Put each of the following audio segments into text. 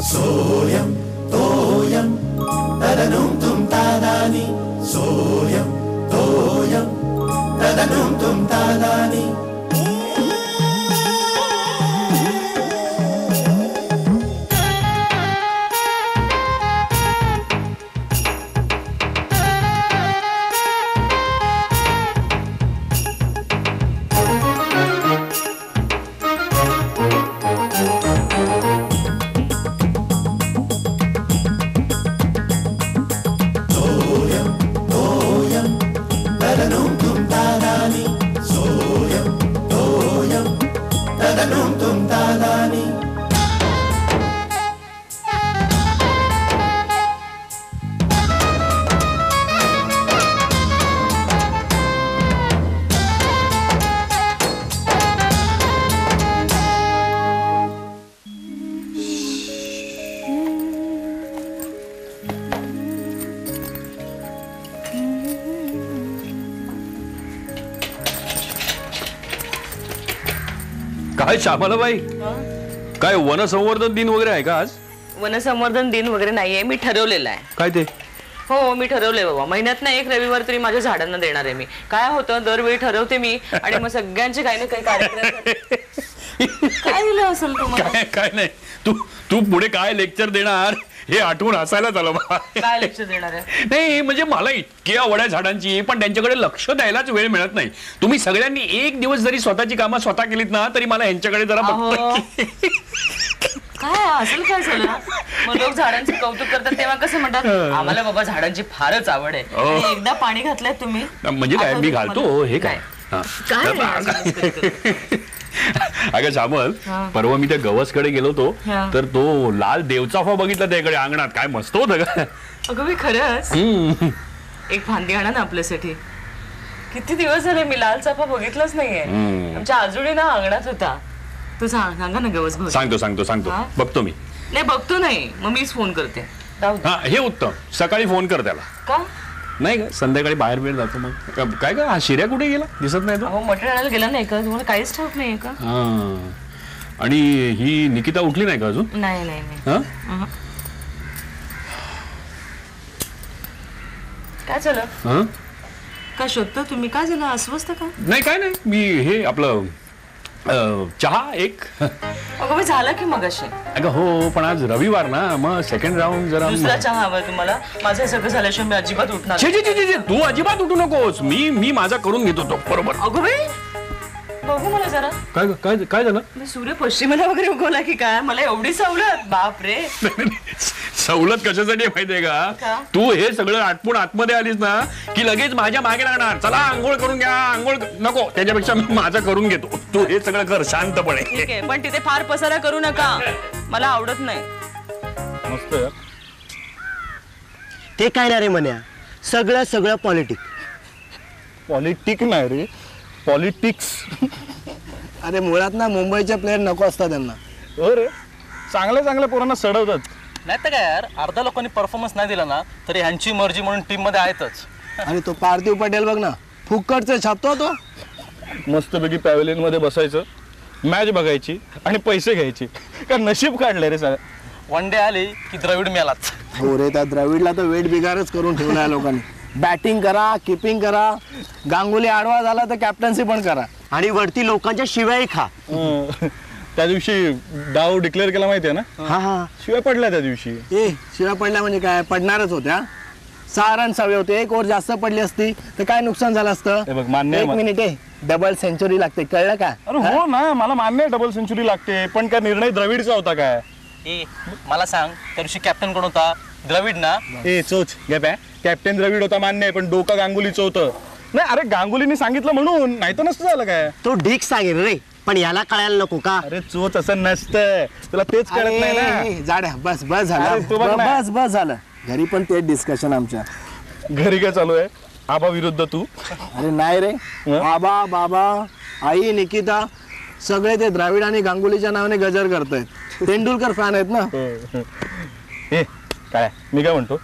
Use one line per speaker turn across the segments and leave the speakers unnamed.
सोयम तोयम तदनुम तुम तादानी सोयम तोयम तदनुम तुम तादानी
काय श्यामलाबाई, काय वनसंवर्धन दिन वगैरे आहे का आज?
वनसंवर्धन दिन वगैरे नाहीये, मी ठरवलेलं आहे.
काय ते?
हो मी ठरवलंय बाबा, महिन्यात ना एक रविवार तरी माझ्या झाडांना देणार आहे मी. काय होतं दरवेळी ठरवते मी आणि मग सगळ्यांचे काही ना काही कार्यक्रम. काय दिलं असेल तुम्हाला?
काय नाही, तू पुढे काय लेक्चर देणार हे आठवून हसायला झालं मला.
काय लेक्चर देणार आहे?
नाही म्हणजे मला इतकी आवड आहे झाडांची, पण त्यांच्याकडे लक्ष द्यायलाच वेळ मिळत नाही. तुम्ही सगळ्यांनी एक दिवस जरी स्वतःची कामं स्वतः केलीत ना तरी मला यांच्याकडे जरा
काय असेल काय झालं? मग लोक झाडांचे कौतुक करतात तेव्हा कसं म्हणतात आम्हाला बाबा झाडांची फारच आवड आहे. आणि एकदा पाणी घातलंय तुम्ही?
म्हणजे काय मी घालतो हे काय? अगं श्यामल, परवा मी त्या गवसकडे गेलो होतो तर तो लाल देवचाफा बघितला त्याकडे अंगणात. काय मस्त होतं का?
अगं मी खरंच एक फांदी आणा ना आपल्यासाठी. किती दिवस झाले मी लाल चाफा बघितलाच नाहीये. आमच्या आजोळी ना अंगणात होता. तू सांगा ना गवस भाऊ.
सांगतो बघतो मी.
नाही बघतो नाही, मग मीच फोन करते.
हे उत्तम, सकाळी फोन कर त्याला.
का
नाही का संध्याकाळी बाहेर वेळ जातो मग. काय का हा शिर्या कुठे गेला दिसत नाही तो?
मटण आणायला गेला नाही का? तुम्हाला काहीच ठाऊक नाहीये का?
आणि ही निकिता उठली नाही का अजून?
नाही. काय झालं? काय शोधता तुम्ही? काय झालं? अस्वस्थ का?
नाही काय नाही, मी हे आपलं चहा एक.
अगं झाला की मग अशी.
अगं हो, पण आज रविवार ना, मग सेकंड राऊंड जरा.
दुसरा चहा हवा तुम्हाला? माझं हे सगळं झाल्याशिवाय मी अजिबात उठणार.
तू अजिबात उठू नकोस. मी माझा करून घेतो तो बरोबर.
अगं बाई बघू मला जरा.
काय झालं?
सूर्य पश्चिमेला वगैरे उगवला की काय? मला एवढी सवलत? बाप रे.
सवलत कशासाठी माहितीये का? तू हे सगळं आटपून आतमध्ये आलीस ना की लगेच माझ्या मागे लागणार. चला आंघोळ करून घ्या. आंघोळ नको, त्याच्यापेक्षा मी माझं करून घेतो. तू हे सगळं कर शांतपणे.
ठीक आहे, पण तिथे फार पसारा करू नका, मला आवडत नाही.
मस्त.
ते काय ना रे म्हण्या, सगळं पॉलिटिक नाही रे, पॉलिटिक्स. अरे मुळात ना मुंबईच्या प्लेयर नको असतात त्यांना.
हो रे, चांगल्या पोरांना सडवतात.
नाही तर काय यार, अर्धा लोकांनी परफॉर्मन्स नाही दिला ना तरी ह्यांची मर्जी म्हणून टीम मध्ये आहेतच.
आणि तो पार्थिव पटेल बघ ना, फुकटचं छापतो तो.
मस्तपैकी पॅव्हलियन मध्ये बसायचं, मॅच बघायची आणि पैसे घ्यायची. का नशीब काढलंय रे सगळं.
वन डे आली की द्रविड मिळालाच.
हो रे, त्या द्रविडला तर वेट बिगारच करून ठेवलाय लोकांनी. बॅटिंग करा, किपिंग करा, गांगुली आडवा झाला तर कॅप्टन्सी पण करा आणि वरती लोकांच्या शिव्याही खा.
त्या दिवशी डाव डिक्लेअर केला माहितीये ना?
हा
शिवाय पडल्या त्या दिवशी.
शिव्या पडल्या म्हणजे काय? पडणारच होत्या. 6 रन हवे होते. एक ओव्हर जास्त पडली असती तर काय नुकसान झालं असतं?
मान्य.
एक मिनिट आहे, डबल सेंचुरी लागते, कळलं का?
अरे हो ना, मला मान्य आहे डबल सेंचुरी लागते, पण काय निर्णय द्रविडचा होता काय?
मला सांग, त्या दिवशी कॅप्टन कोण होता? द्रविड ना?
चोच कॅप्टन द्रविड होता मान्य आहे, पण डोका गांगुलीचं होतं. नाही अरे, गांगुलीने सांगितलं म्हणून, नाही तर नसतं झालं काय.
तो ढीक सांगेल रे, पण याला कळायला नको का?
अरे चोच असं नसतं, तुला तेच कळत नाही ना.
जाड्या बस झालं, बस झालं. घरी पण तेच डिस्कशन आमच्या.
घरी काय चालू आहे? आबा विरुद्ध तू?
अरे नाही रे, आबा बाबा आई निकिता सगळे ते द्राविड आणि गांगुलीच्या नावाने गजर करतायत. तेंडुलकर फॅन आहेत ना.
काय मी काय म्हणतो,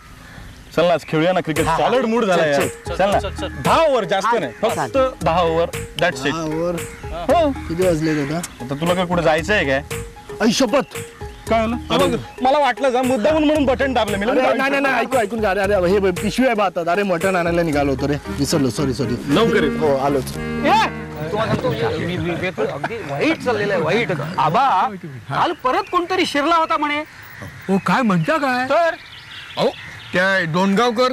चल ना आज खेळूया ना क्रिकेट. सॉलिड मूड झाला यार. चल ना 10 ओव्हर जास्त नाही, फक्त 10 ओव्हर. That's it. हो
किती वाजले दादा?
आता तुला काय कुठे जायचं आहे काय?
आई शपथ.
काय झालं? बघ, मला वाटलं जा मुद्दामून म्हणून बटन दाबलं मी.
नाही ऐकून घ्या. अरे हे पिशवी आहे भातात. अरे मटण आणायला निघालो होतो रे, विसरलो. सॉरी.
लवकर ये.
हो आलोच.
अगदी वाईट चाललेलं आहे, वाईट. आबा काल परत कोणतरी शिरला होता म्हणे.
हो काय म्हणता काय?
तर
अहो त्या डोणगावकर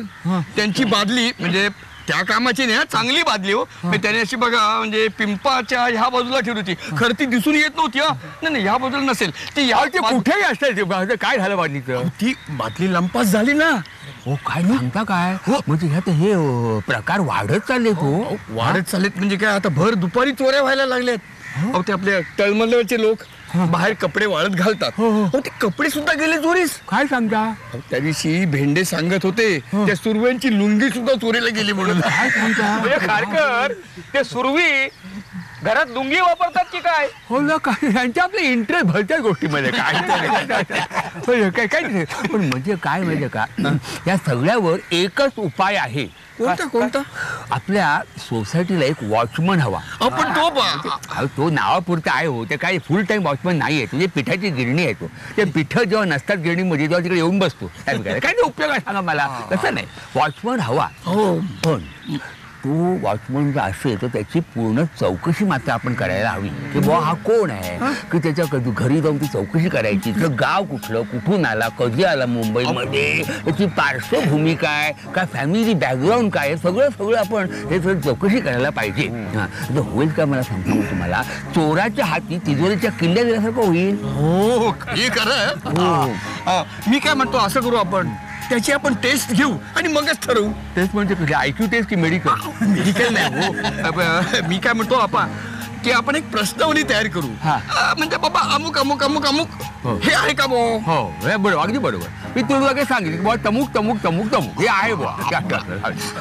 त्यांची बादली म्हणजे त्या कामाची नाही चांगली बादली हो. त्याने अशी बघा म्हणजे पिंपाच्या ह्या बाजूला ठेवली होती. खरं ती दिसून येत नव्हती. नाही ह्या बाजूला नसेल ती. या
कुठेही असते. काय झालं बादलीचं?
ती बादली लंपास झाली ना.
हो काय सांगता काय? म्हणजे ह्यात हे प्रकार वाढत चालले हो.
वाढत चाललेत म्हणजे काय आता भर दुपारी चोऱ्या व्हायला लागल्यात. अहो ते आपल्या तळमजल्यावरचे लोक बाहेर कपडे वाळत घालतात. हो ते कपडे सुद्धा गेले चोरीस.
काय सांगता?
त्या दिवशी भेंडे सांगत होते त्या सुरव्यांची लुंगी सुद्धा चोरीला गेली म्हणून.
काय सांगता?
खारकर ते सुरवी घरात लुंगी वापरतात की काय?
हो ना काय यांच्या आपले इंटरेस्ट भरत्या गोष्टीमध्ये काय काय पण म्हणजे काय माहिती का, या सगळ्यावर एकच उपाय आहे.
कोणता?
आपल्या सोसायटीला एक वॉचमन हवा.
आपण
तो नावापुरता आहे हो. ते काय फुल टाइम वॉचमन नाही आहे. तुझी पिठाची गिरणी आहे. तो ते पिठं जेव्हा नसतात गिरणीमध्ये तेव्हा तिकडे येऊन बसतो. काय ते उपयोग आहे सांगा मला. तसं नाही, वॉचमन हवा. पण तो वॉचमन जर असेल तर त्याची पूर्ण चौकशी मात्र आपण करायला हवी की बुवा हा कोण आहे, की त्याच्या घरी जाऊन ती चौकशी करायची. त्याचं गाव कुठलं, कुठून आला, कधी आला मुंबईमध्ये, त्याची पार्श्वभूमी काय फॅमिली बॅकग्राऊंड काय, सगळं आपण हे सगळं चौकशी करायला पाहिजे. हां होईल का मला सांगतो तुम्हाला, चोराच्या हाती तिजोरीच्या किल्ल्या दिल्यासारखं होईल.
हो हे खरं. मी काय म्हणतो असं करू आपण त्याची आपण टेस्ट घेऊ आणि मगच ठरवू.
टेस्ट म्हणजे कुठे, IQ टेस्ट की मेडिकल?
मेडिकल नाही हो. मी काय म्हणतो की आपण एक प्रश्नावली तयार करू. म्हणजे बाबा अमुक अमुक अमुक अमुक हे आहे का बो?
हो बरोबर, अगदी बरोबर. मी तुला लगेच सांगितलं बुवा तमुक तमुक तमुक तमुक हे आहे बुवा.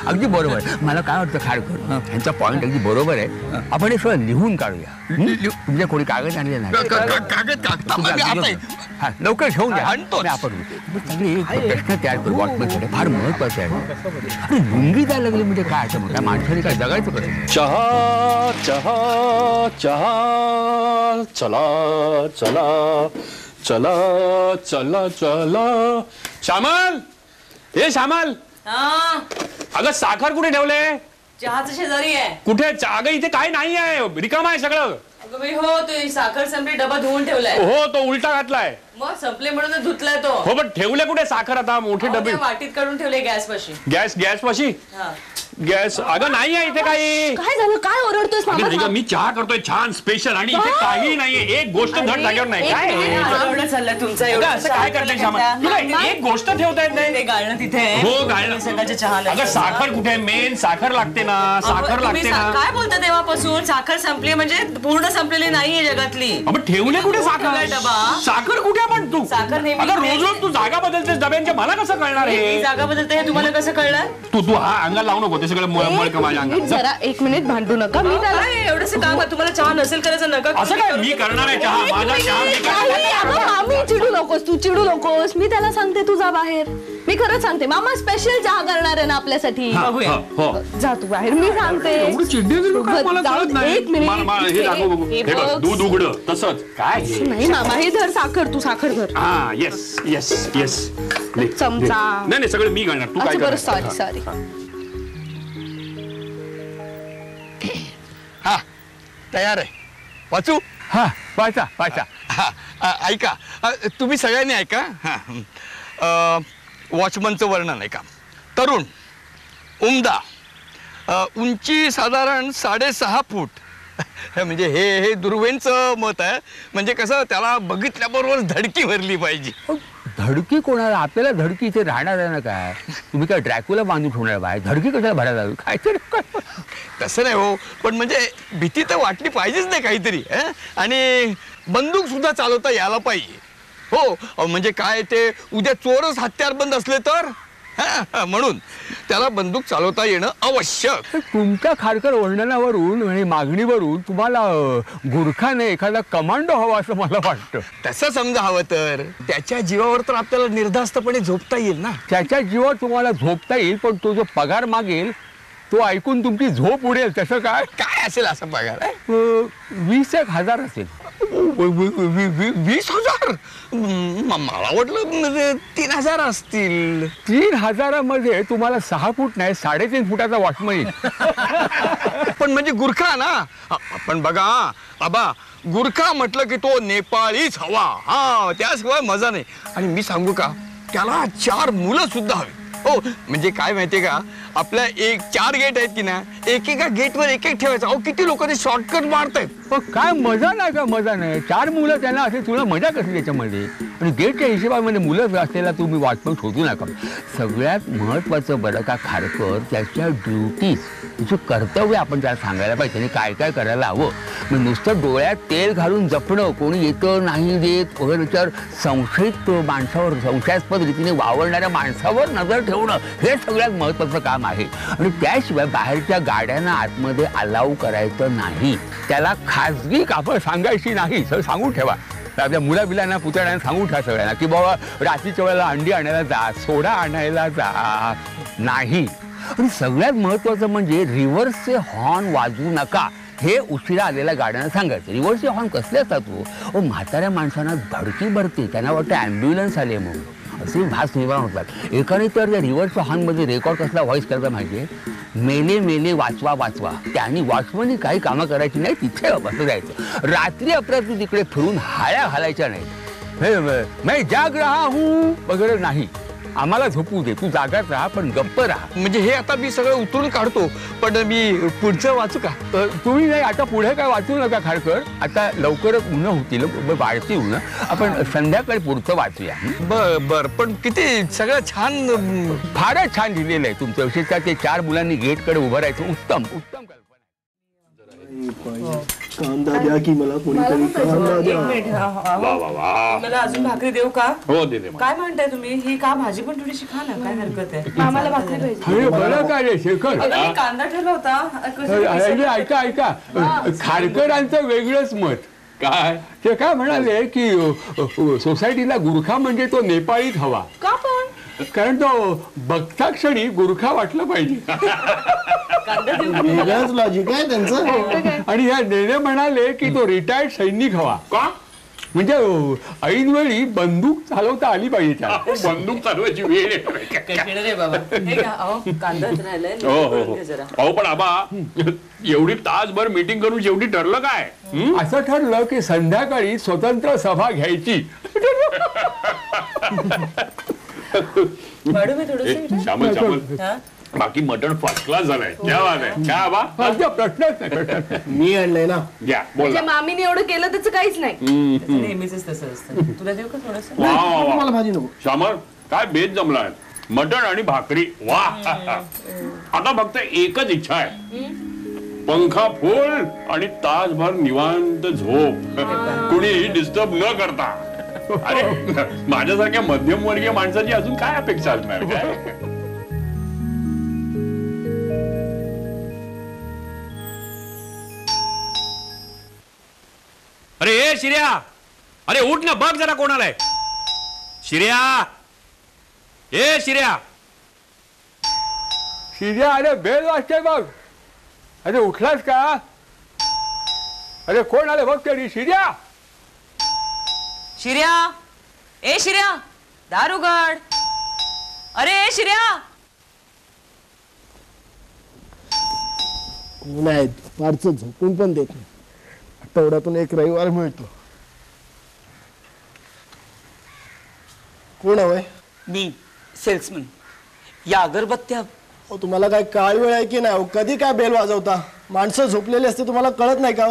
अगदी बरोबर. मला काय वाटतं खारकर यांचा पॉईंट अगदी बरोबर आहे. आपण हे सगळं लिहून काढूया. तुमच्या कोणी कागद आणले नाही? लवकर घेऊन घ्या. आपण सगळे प्रश्न तयार करू. वॉचमनसाठी फार महत्वाचे आहे. अरे लुंगी द्यायला लागली म्हणजे काय असं त्या माणसाने काय जगायचं कसं?
चहा चहा चहा चला चला चला चला चला. श्यामल, हे श्यामल, अगं साखर कुठे ठेवले?
चहाचं शेजारी आहे.
कुठे? अगं इथे काय नाही आहे, रिकाम आहे सगळं.
अगं बाई हो, तो साखर संपली, डबा धुवून ठेवलाय.
हो तो उलटा घातलाय.
मग संपले म्हणून धुतलाय तो.
हो पण ठेवले कुठे साखर? आता मोठे डबे
वाटीत काढून ठेवले गॅस पाशी.
गॅस पाशी? गॅस अगं नाही आहे इथे काही.
काय झालं? काय ओरडतोस?
मी चहा करतोय छान स्पेशल आणि इथे काही नाहीये. एक गोष्ट धड जागेवर नाही. काय असं काय करताय श्यामल? तुला एक गोष्ट ठेवता येत नाही?
गाळणं तिथे.
हो गाळणं. चहा. अगं साखर कुठे? मेन साखर लागते ना. साखर लागते ना.
काय बोलता तेव्हापासून? साखर संपली म्हणजे पूर्ण संपलेली नाहीये जगातली.
आपण ठेवले कुठे साखर?
डबा
साखर कुठे? पण तू
साखर नेहमी
अगं रोज तू जागा बदलतेस डब्यांच्या. मला कसं कळणार हे?
जागा बदलते हे तुम्हाला कसं कळणार?
तू हा अंगाला लावू नको ते सगळं मळक माझ्या अंगात.
जरा एक मिनिट भांडू नका. मी त्याला
एवढंसं काम तुम्हाला चहा नसेल करायचं नका.
असं काय मी करणार आहे चहा? माझा चहा.
मी चिडू नकोस, तू चिडू नकोस. मी त्याला सांगते तू जा बाहेर. मी खरंच सांगते, मामा स्पेशल चहा करणार आहे ना आपल्यासाठी. जा तू बाहेर. मी सांगते. एक मिनिट.
दूध उघड तसंच काय
नाही मामा, हे धर साखर. तू साखर धर.
हा येस येस येस.
चमचा.
नाही सगळं मी करणार. तू काय
बरं,
कर.
सॉरी.
हा तयार आहे. वाचू?
हा वाचा वाचा.
ऐका तुम्ही सगळ्यांनी ऐका. वॉचमनचं वर्णन ऐका. तरुण, उमदा, उंची साधारण 6.5 फूट. म्हणजे हे दुर्वेंचं मत आहे. म्हणजे कसं त्याला बघितल्याबरोबर धडकी भरली पाहिजे.
धडकी कोणाला? आपल्याला धडकी इथे राहणार आहे ना. काय तुम्ही काय ड्रॅक्युला बांधून ठेवणार बाहेर? धडकी कशाला भरायला लागली? काय
तसं नाही हो, पण म्हणजे भीती तर वाटली पाहिजेच नाही काहीतरी. आणि बंदूक सुद्धा चालवता यायला पाहिजे. हो म्हणजे काय ते उद्या चोरच हत्यारबंद असले तर म्हणून त्याला बंदूक चालवता येणं आवश्यक.
तुमच्या खारकर वर्णनावरून आणि मागणीवरून तुम्हाला गुरखाने एखादा कमांडो हवा असं मला वाटतं.
तसं समजा हवं तर त्याच्या जीवावर तर आपल्याला निर्धास्तपणे झोपता येईल ना.
त्याच्या जीवावर तुम्हाला झोपता येईल, पण तो जो पगार मागेल तो ऐकून तुमची झोप उडेल. तसं काय
काय असेल असा पगार?
20,000 असेल.
20,000? मला वाटलं 3,000 असतील.
3,000 मध्ये तुम्हाला 6 फूट नाही 3.5 फुटाचा वॉचमन येईल.
पण म्हणजे गुरखा ना. आपण बघा आबा, गुरखा म्हटलं की तो नेपाळीच हवा. हा, त्याशिवाय मजा नाही. आणि मी सांगू का, त्याला 4 मुलं सुद्धा हवी. हो, म्हणजे काय माहितीये का, आपल्या 4 गेट आहेत की ना, एकेका गेटवर एक ठेवायचं. अहो, किती लोक ते शॉर्टकट मारतायत.
पण काय मजा नाही का? मजा नाही. 4 मुलं त्यांना असे, तुला मजा कसली त्याच्यामध्ये? आणि गेटच्या हिशोबामध्ये मुलं असलेला तुम्ही वॉचमन शोधू नका. सगळ्यात महत्वाचं बरं का खारकर, त्याच्या ड्युटीज, तिचं कर्तव्य आपण त्याला सांगायला पाहिजे आणि काय काय करायला हवं. मग नुसतं डोळ्यात तेल घालून जपणं, कोणी येतं नाही देत वगैरे, त्याच्यावर संशयित माणसावर, संशयास्पद रीतीने वावरणाऱ्या माणसावर नजर ठेवणं, हे सगळ्यात महत्वाचं काम आहे. आणि त्याशिवाय बाहेरच्या गाड्यांना आतमध्ये अलाव करायचं नाही. त्याला खाजगी कापड सांगायची नाही. सगळं सांगून ठेवा. आपल्या मुलाबिलांना, पुतळ्यांना सांगून ठेवा सगळ्यांना की बाबा रात्रीच्या वेळेला अंडी आणायला जा, सोडा आणायला जा नाही. आणि सगळ्यात महत्वाचं म्हणजे रिव्हर्सचे हॉर्न वाजवू नका. हे उशिरा आलेल्या गाड्यांना सांगायचं. रिव्हर्सचे हॉर्न कसले असतात? म्हाताऱ्या माणसांना धडकी भरते, त्यांना वाटतं ॲम्ब्युलन्स आले म्हणून, असे भास निर्माण होतात. एकाने तर त्या रिव्हर्स हॉर्नमध्ये रेकॉर्ड कसला व्हॉइस करता माहिती आहे? मेले मेले वाचवा वाचवा. त्यांनी वॉचमननी काही कामं करायची नाही, तिथे बसलं जायचं. रात्री अपरात्री तिकडे फिरून हाळ्या घालायच्या नाही. मैं जाग रहा हूं वगैरे नाही. आम्हाला झोपू दे, तू जागाच राहा पण गप्प राहा.
म्हणजे हे आता मी सगळं उतरून काढतो, पण मी पुढचं वाचू का?
तुम्ही नाही, आता पुढे काय वाचू नका खारकर. आता लवकरच उन्हं होतील, वाढती उन्हं. आपण संध्याकाळी पुढचं वाचूया.
बर, पण किती सगळं छान,
फारच छान लिहिलेलं आहे तुमच्या विषयीच्या. ते 4 मुलांनी गेटकडे उभं राहायचं. उत्तम उत्तम कल्पना.
कांदा द्या की मला कोणीतरी कांदा द्या.
मला अजून भाकरी देऊ का?
हो, दे.
काय म्हणताय तुम्ही? ही का भाजी पण थोडीशी खा ना, काय हरकत आहे?
आम्हाला भाकरी पाहिजे.
अरे बरं काय रे शेखर,
अगं, मी कांदा ठेवला होता.
ऐका ऐका, खारकरांचं वेगळंच मत.
काय
ते काय म्हणाले की सोसायटीला गुरखा म्हणजे तो नेपाळीच हवा.
का पण?
कारण तो बघता क्षणी गुरखा वाटलं पाहिजे.
वेगळंच लॉजिक आहे त्यांचं.
आणि ह्या नेने म्हणाले की तो रिटायर्ड सैनिक हवा.
का?
म्हणजे ऐनवेळी बंदूक चालवता आली पाहिजे त्याला.
बंदूक चालवायची वेळ
रे बाबा. हे घ्या, अहो, कांदाच राहिलाय.
हो. अहो, पण आबा, एवढी तासभर मीटिंग करून शेवटी ठरलं काय?
असं ठरलं की संध्याकाळी स्वतंत्र सभा घ्यायची.
वाढू मी थोडंसं?
श्यामल, बाकी मटण फर्स्ट क्लास झालंय. क्या बात आहे. क्या आबा?
प्रश्नच नाही.
मी आणलंय ना.
घ्या, बोला.
म्हणजे मामीने एवढं केलं त्याचं काहीच नाही.
नेहमीच तसं असतं. तुला देऊ का थोडंसं?
वा.
मला भाजी नको.
श्यामल, काय बेत जमलाय. मटण आणि भाकरी. वा. आता फक्त एकच इच्छा आहे, पंखा फोल आणि तासभर निवांत झोप, कुणीही डिस्टर्ब न करता. अरे, माझ्यासारख्या मध्यमवर्गीय माणसाची अजून काय अपेक्षा असणार? काय? अरे ए शिर्या, अरे उठ ना, बघ जरा कोण आलाय. शिर्या, ए शिर्या.
शिर्या, अरे बेल वाजते बघ. अरे उठलास का? अरे कोण आलं बघ तरी. शिर्या,
शिर्या, ए शिर्या, दार उघड. अरे ए शिर्या.
कोण आहेत? फारच झोपून पण देत नाही. आठवड्यातून एक रविवार मिळतो. कोण हवंय?
मी सेल्समन. या अगरबत्त्या.
तुम्हाला काय काळ वेळ आहे की नाही? कधी काय बेल वाजवता? माणसं झोपलेली असते, तुम्हाला कळत नाही का?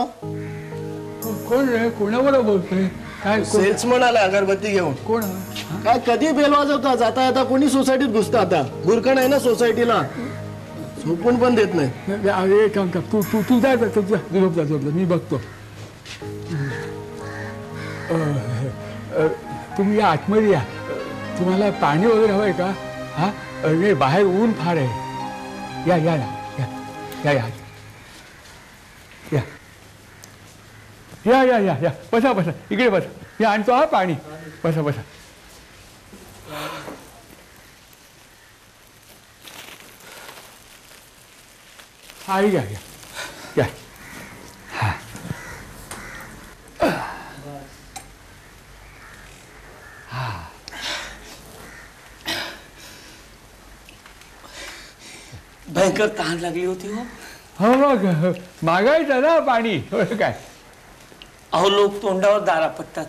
कोण रे? कोणाबरोबर बोलतोय? काय
सेल्समन आला अगरबत्ती घेऊन.
कोण?
काय कधी बेल वाजवता? जाता येता कोणी सोसायटीत घुसतं. आता गुरखा नाही ना सोसायटीला, झोपून पण देत नाही.
अरे काम का, तू जा, झोपला, मी बघतो. तुम्ही या आतमध्ये या. तुम्हाला पाणी वगैरे हवंय का? हा, अरे बाहेर ऊन फार आहे. या या या या या या या या या या बसा बसा इकडे बसा. मी आणतो हा पाणी. बसा बसा. हा या या या. हा
भयंकर तहान लागली होती हो.
हो मग मागायचं ना पाणी. काय
अहो लोक तोंडावर दारा पडतात.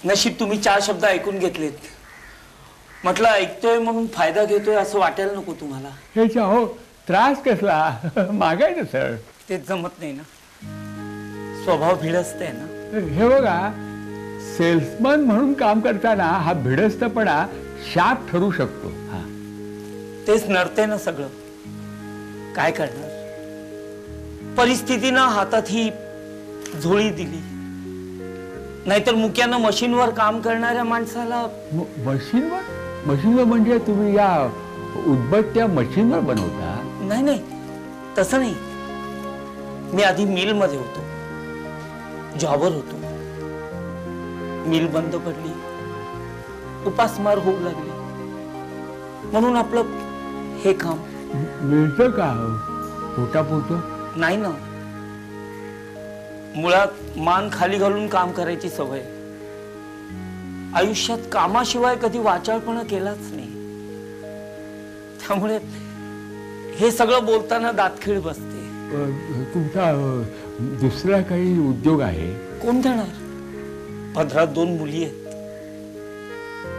नशीब तुम्ही 4 शब्द ऐकून घेतलेत. म्हटलं ऐकतोय म्हणून फायदा घेतोय असं वाटायला नको तुम्हाला.
ह्याच्या हो त्रास कसला. मागायचं सर.
ते जमत नाही ना. स्वभाव भिडस्त आहे ना.
हे बघा सेल्समन म्हणून काम करताना हा भिडस्तपणा शाप ठरू शकतो. हा
तेच नडते ना सगळं. काय करणार. परिस्थितीनं हातात ही झोळी दिली. नाहीतर मुक्यानं मशीनवर काम करणाऱ्या माणसाला.
मशीनवर म्हणजे तुम्ही या उदबत्त्या मशीनवर बनवता.
नाही नाही तसं नाही. मी आधी मिल मध्ये होतो. जॉबवर होतो. मिल बंद पडली. उपासमार होऊ लागली. म्हणून आपलं हे काम.
मिळतं का पोटापोट.
नाही ना. मुळात मान खाली घालून काम करायची सवय. आयुष्यात कामाशिवाय कधी वाचाळपणा केलाच नाही. त्यामुळे हे सगळं बोलताना दातखिळ बसते.
तुमचा दुसरा काही उद्योग आहे.
कोण देणार. 15-2 मुली आहेत.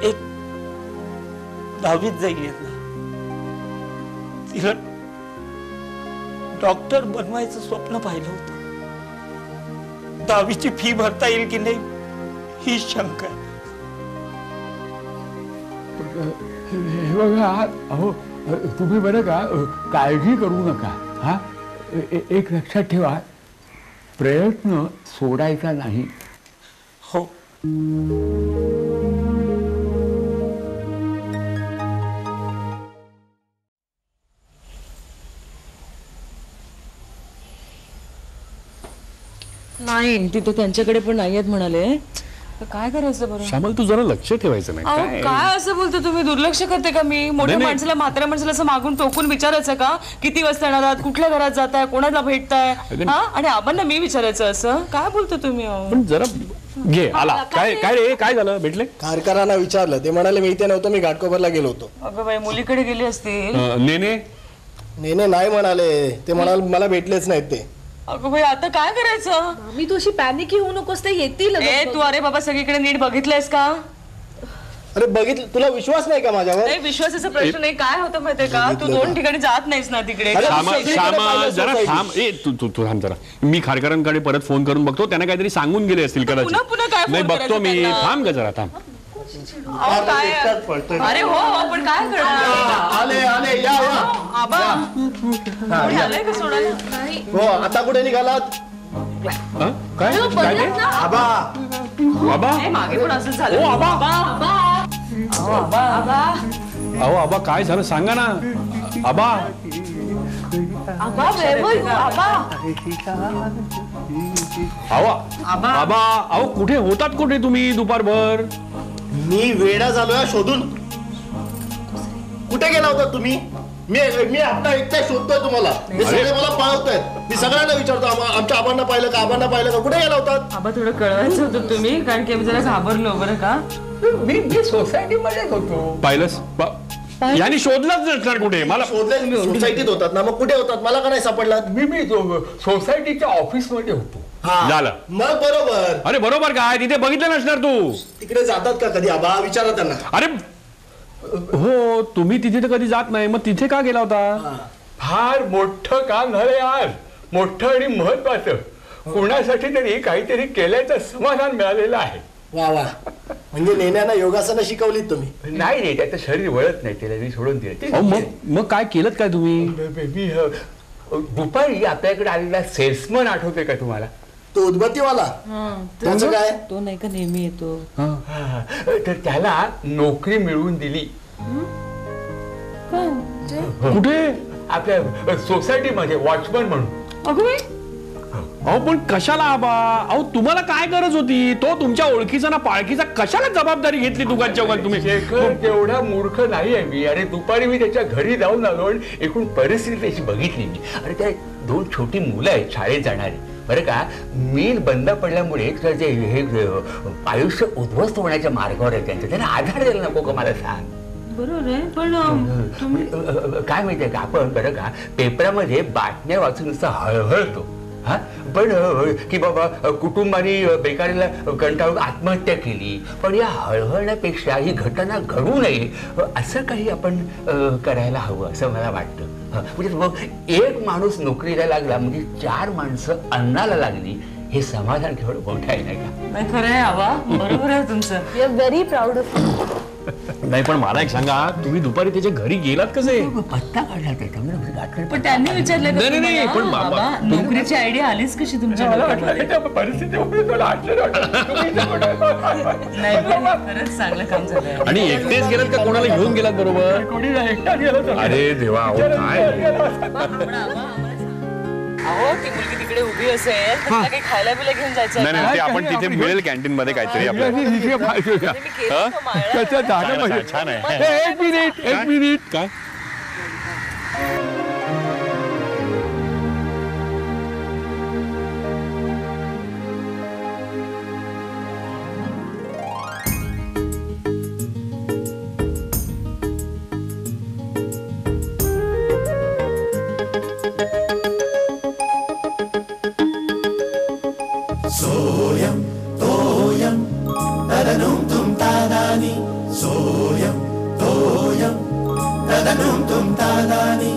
एक 10वीत जाईल यंदा. तिला डॉक्टर बनवायचं स्वप्न पाहिलं होतं. 10वीची फी भरता येईल की नाही ही शंका आहे.
हे बघा अहो तुम्ही बरं का काळजी करू नका. हा एक लक्षात ठेवा प्रयत्न सोडायचा नाही.
हो.
नाही तिथे त्यांच्याकडे पण नाही आहेत म्हणाले. तर काय करायचं बरं.
श्यामल तू जरा लक्ष ठेवायचं नाही.
अहो काय असं बोलतो तुम्ही. दुर्लक्ष करते का मी. मोठ्या
नाही.
माणसाला म्हाताऱ्या माणसाला असं मागून टोकून विचारायचं का किती वाजता येणार आहात, कुठल्या घरात जाताय, कोणाला भेटताय. हा आणि आपण मी विचारायचं असं काय बोलतो तुम्ही.
पण जरा घे आला. काय काय रे काय झालं. भेटले
कारकरांना विचारलं. ते म्हणाले मी इथे नव्हतो. मी घाटकोपरला गेलो होतो.
अगं बाई मुलीकडे गेली असतील.
नेने
नेने नाही म्हणाले. ते म्हणाले मला भेटलेच नाहीत ते.
अगं बाई आता काय करायचं.
मी तू अशी पॅनिक होऊ नकोस. ते येतील.
तू अरे बाबा सगळीकडे नीट बघितलंयस का.
अरे बघितलं. तुला विश्वास नाही का माझ्यावर.
नाही विश्वासाचा प्रश्न नाही. काय होतं माहितीये का तू 2 ठिकाणी जात नाहीस ना तिकडे.
श्यामा जरा थांब. तू थांब जरा. मी खारकरांकडे परत फोन करून बघतो. त्यांना काहीतरी सांगून गेले असतील कदाचित.
पुन्हा काय
नाही बघतो मी. थांब ग जरा थांब.
अरे हो पण काय करणार.
आले आले या
आबा कोणी आलंय का सोडायला.
हो आता कुठे निघालात.
काय काय ते?
आबा
आबा
मागे पण असं झालं.
ओ आबा
आबा
अहो आबा काय झालं सांगा ना. आबा
आबा वेळ आबा.
आबा आबा अहो कुठे होतात कुठे तुम्ही दुपारभर.
मी वेडा झालोय शोधून. कुठे गेला होता तुम्ही. मी आता एकटा शोधतोय तुम्हाला. हे सगळे मला पळवतायत. मी सगळ्यांना विचारतो आमच्या आबांना पाहिलं का आबांना पाहिलं का. कुठे गेला होता.
आबा थोडं कळवायचं होतं तुम्ही कारण की मी जरा घाबरलो बरं का.
मी सोसायटीमध्येच होतो.
पाहिलंस यांनी शोधलंच नसणार कुठे. मला
शोधले सोसायटीत होतात ना. मग कुठे होतात मला का नाही सापडलात.
मी सोसायटीच्या ऑफिसमध्ये होतो.
झालं
मग बरोबर.
अरे बरोबर काय तिथे बघितलं नसणार तू.
तिकडे जातात का कधी आबा विचारा त्यांना.
अरे हो तुम्ही तिथे तर कधी जात नाही. मग तिथे का गेला होता.
फार मोठं काम झालंय आज. मोठं आणि महत्वाचं. कोणासाठी तरी काहीतरी केल्याचं समाधान मिळालेलं आहे.
वा वा. म्हणजे नेण्याना योगासनं शिकवलीत तुम्ही.
नाही रे त्याचं शरीर वळत नाही. त्याला मी सोडून दिलं.
मग काय केलं काय तुम्ही.
मी दुपारी आपल्याकडे आलेला सेल्समन आठवतोय का तुम्हाला.
तो उदबत्तीवाला. त्याचं काय.
तो नाही का नेहमी येतो.
तर त्याला नोकरी मिळवून दिली.
कुठे?
आपल्या सोसायटीमध्ये वॉचमन म्हणून.
अगं बाई,
अहो पण कशाला आबा? अहो तुम्हाला काय गरज होती? तो तुमच्या ओळखीचा ना पाळखीचा, कशाला जबाबदारी घेतली दुकान चौकात तुम्ही?
शेखर तेवढा मूर्ख नाही आहे मी. अरे दुपारी मी त्याच्या घरी जाऊन आलो आणि एकूण परिस्थिती त्याची बघितली मी. अरे त्या 2 छोटी मुलं आहेत शाळेत जाणारी, बरं का. मिल बंद पडल्यामुळे जे हे आयुष्य उद्ध्वस्त होण्याच्या मार्गावर आहे त्यांचं. त्यांना आधार द्यायला नको का मला सांग?
बरोबर आहे, पण
काय माहितीये का, आपण बरं का पेपरामध्ये बातम्या वाचून नुसतं हळहळतो. हा पण की बाबा कुटुंबाने बेकारीला कंटाळून आत्महत्या केली, पण या हळहळण्यापेक्षा ही घटना घडू नये असं काही आपण करायला हवं असं मला वाटतं. म्हणजे मग एक माणूस नोकरीला लागला म्हणजे 4 माणसं अन्नाला लागली, हे समाधान घेऊन मोठं आहे नाही का?
नाही, खरं आहे आबा, बरोबर आहे तुमचं.
We are very proud of you.
नाही पण मला एक सांगा, तुम्ही दुपारी त्याच्या घरी गेलात कसे?
पत्ता काढला त्याच्यामध्ये.
पण त्यांनी विचारलं का
नाही, पण
तुम्हाला?
बाबा,
आबा, नोकरीची आयडिया आलीच कशी तुमच्या डोक्यामध्ये?
परिस्थिती
नाही पण खरंच चांगलं काम झालंय.
आणि एकटेच गेलात का कोणाला घेऊन गेलात बरोबर?
कोणी एकटा गेलो.
अरे देवा, अहो काय?
अहो ती मुलगी तिकडे उभी असेल तर तिला काही खायला बिला घेऊन जायचं
नाही नाही, ते आपण तिथे मिळेल कॅन्टीन मध्ये काहीतरी आपल्याला. छान आहे.
एक मिनिट
काय?
सोयम तोयम तदनुम तुम तादानी सोयम तोयम तदनुम तुम तादानी